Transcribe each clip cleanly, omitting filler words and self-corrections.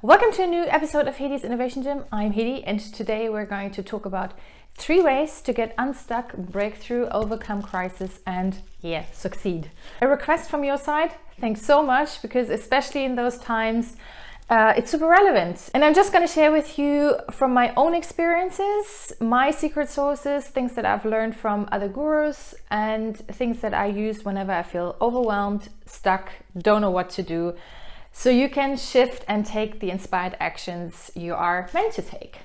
Welcome to a new episode of Hedi's Innovation Gym. I'm Hedi, and today we're going to talk about 3 ways to get unstuck, break through, overcome crisis, and succeed. A request from your side, thanks so much, because especially in those times, it's super relevant. And I'm just going to share with you from my own experiences, my secret sources, things that I've learned from other gurus, and things that I use whenever I feel overwhelmed, stuck, don't know what to do, so you can shift and take the inspired actions you are meant to take.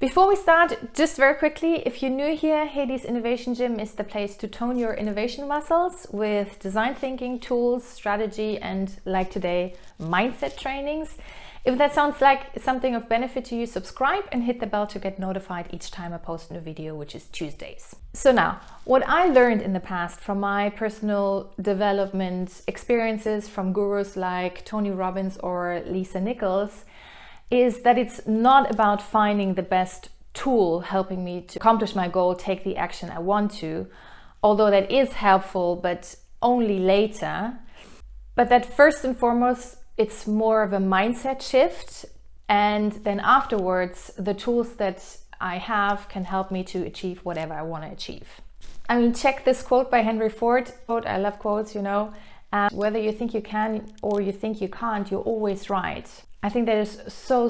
Before we start, just very quickly, if you're new here, Hedi's Innovation Gym is the place to tone your innovation muscles with design thinking, tools, strategy, and like today, mindset trainings. If that sounds like something of benefit to you, subscribe and hit the bell to get notified each time I post a new video, which is Tuesdays. So now, what I learned in the past from my personal development experiences from gurus like Tony Robbins or Lisa Nichols is that it's not about finding the best tool helping me to accomplish my goal, take the action I want to, although that is helpful, but only later. But that first and foremost, it's more of a mindset shift. And then afterwards, the tools that I have can help me to achieve whatever I want to achieve. I mean, check this quote by Henry Ford. I love quotes, you know. Whether you think you can or you think you can't, you're always right. I think that is so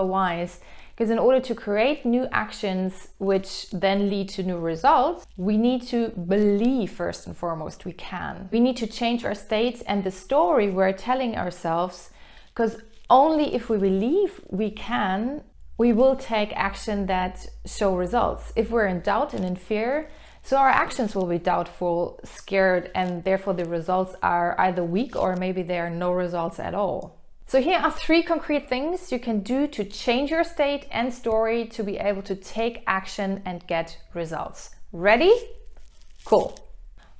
wise, because in order to create new actions which then lead to new results, we need to believe first and foremost we can. We need to change our state and the story we're telling ourselves, because only if we believe we can, we will take action that show results. If we're in doubt and in fear, so our actions will be doubtful, scared, and therefore the results are either weak or maybe there are no results at all. So here are 3 concrete things you can do to change your state and story to be able to take action and get results. Ready? Cool.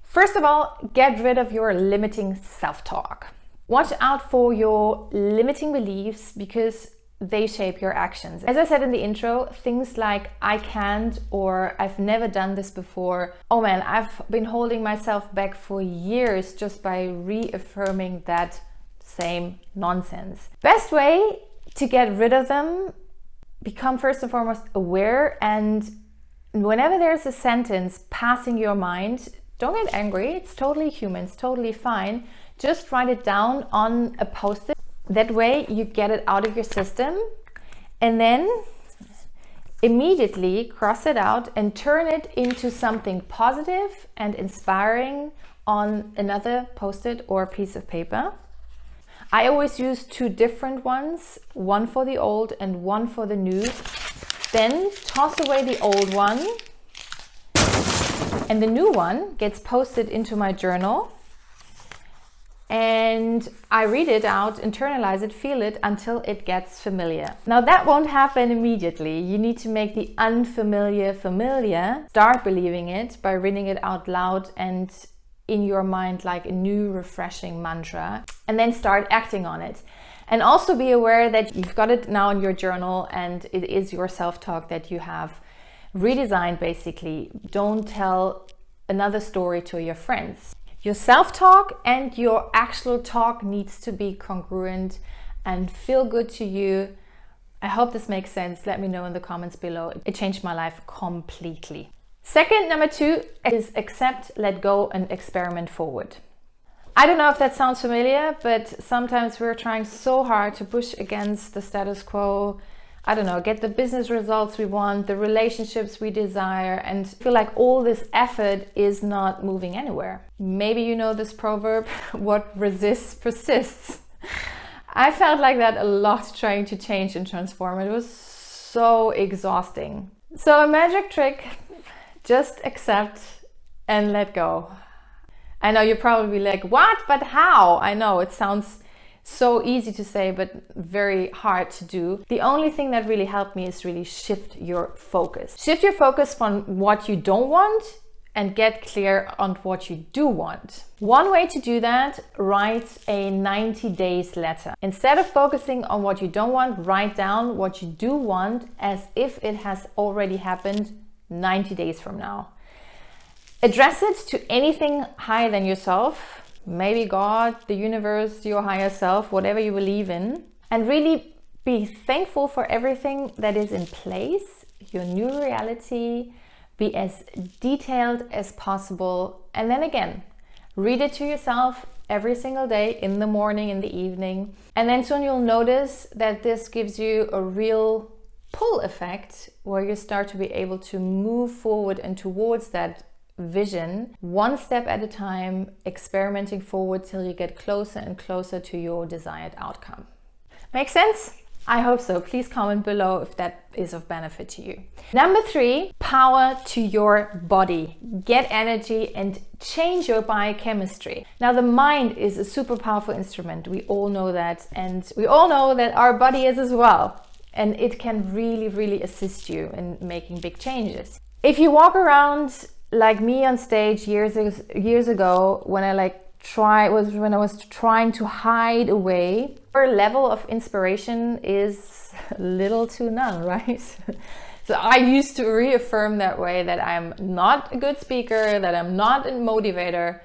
First of all, get rid of your limiting self-talk. Watch out for your limiting beliefs because they shape your actions. As I said in the intro, things like I can't or I've never done this before. Oh man, I've been holding myself back for years just by reaffirming that same nonsense. Best way to get rid of them, become first and foremost aware, and whenever there's a sentence passing your mind, don't get angry. It's totally human, it's totally fine. Just write it down on a post-it. That way you get it out of your system and then immediately cross it out and turn it into something positive and inspiring on another post-it or piece of paper. I always use 2 different ones, one for the old and one for the new. Then toss away the old one and the new one gets posted into my journal. And I read it out, internalize it, feel it until it gets familiar. Now that won't happen immediately. You need to make the unfamiliar familiar. Start believing it by reading it out loud and in your mind like a new refreshing mantra, and then start acting on it. And also be aware that you've got it now in your journal and it is your self-talk that you have redesigned basically. Don't tell another story to your friends. Your self-talk and your actual talk needs to be congruent and feel good to you. I hope this makes sense. Let me know in the comments below. It changed my life completely. Second, number 2 is accept, let go, and experiment forward. I don't know if that sounds familiar, but sometimes we're trying so hard to push against the status quo. I don't know, get the business results we want, the relationships we desire, and feel like all this effort is not moving anywhere. Maybe you know this proverb, what resists persists. I felt like that a lot trying to change and transform. It was so exhausting. So a magic trick, just accept and let go. I know you're probably like, what? But how? I know it sounds so easy to say, but very hard to do. The only thing that really helped me is really shift your focus. Shift your focus from what you don't want and get clear on what you do want. One way to do that, write a 90 days letter. Instead of focusing on what you don't want, write down what you do want as if it has already happened 90 days from now. Address it to anything higher than yourself, maybe God, the universe, your higher self, whatever you believe in. and really be thankful for everything that is in place, your new reality. Be as detailed as possible. And then again, read it to yourself every single day, in the morning, in the evening. And then soon you'll notice that this gives you a real pull effect where you start to be able to move forward and towards that vision, one step at a time, experimenting forward till you get closer and closer to your desired outcome. Make sense? I hope so. Please comment below if that is of benefit to you. Number 3, power to your body. Get energy and change your biochemistry. Now, the mind is a super powerful instrument. We all know that, and we all know that our body is as well. And it can really, really assist you in making big changes. If you walk around like me on stage years ago, when I was trying to hide away, our level of inspiration is little to none, right? So I used to reaffirm that way that I'm not a good speaker, that I'm not a motivator.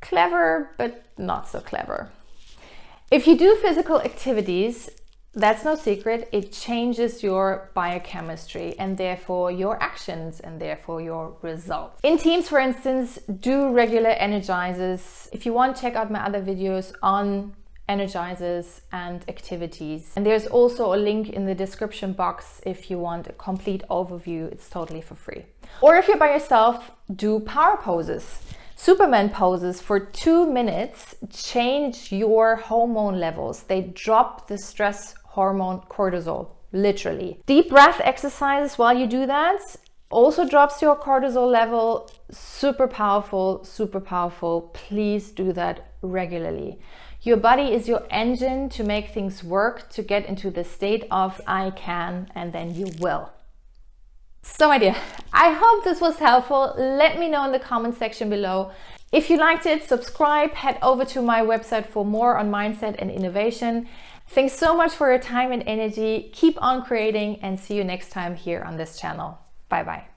Clever, but not so clever. If you do physical activities, that's no secret, it changes your biochemistry and therefore your actions and therefore your results. In teams, for instance, do regular energizers. If you want, check out my other videos on energizers and activities. And there's also a link in the description box if you want a complete overview. It's totally for free. Or if you're by yourself, do power poses. Superman poses for 2 minutes change your hormone levels. They drop the stress hormone cortisol, literally. Deep breath exercises while you do that also drops your cortisol level. Super powerful, super powerful. Please do that regularly. Your body is your engine to make things work, to get into the state of I can, and then you will. So my dear, I hope this was helpful. Let me know in the comment section below. If you liked it, subscribe, head over to my website for more on mindset and innovation. Thanks so much for your time and energy. Keep on creating, and see you next time here on this channel. Bye bye.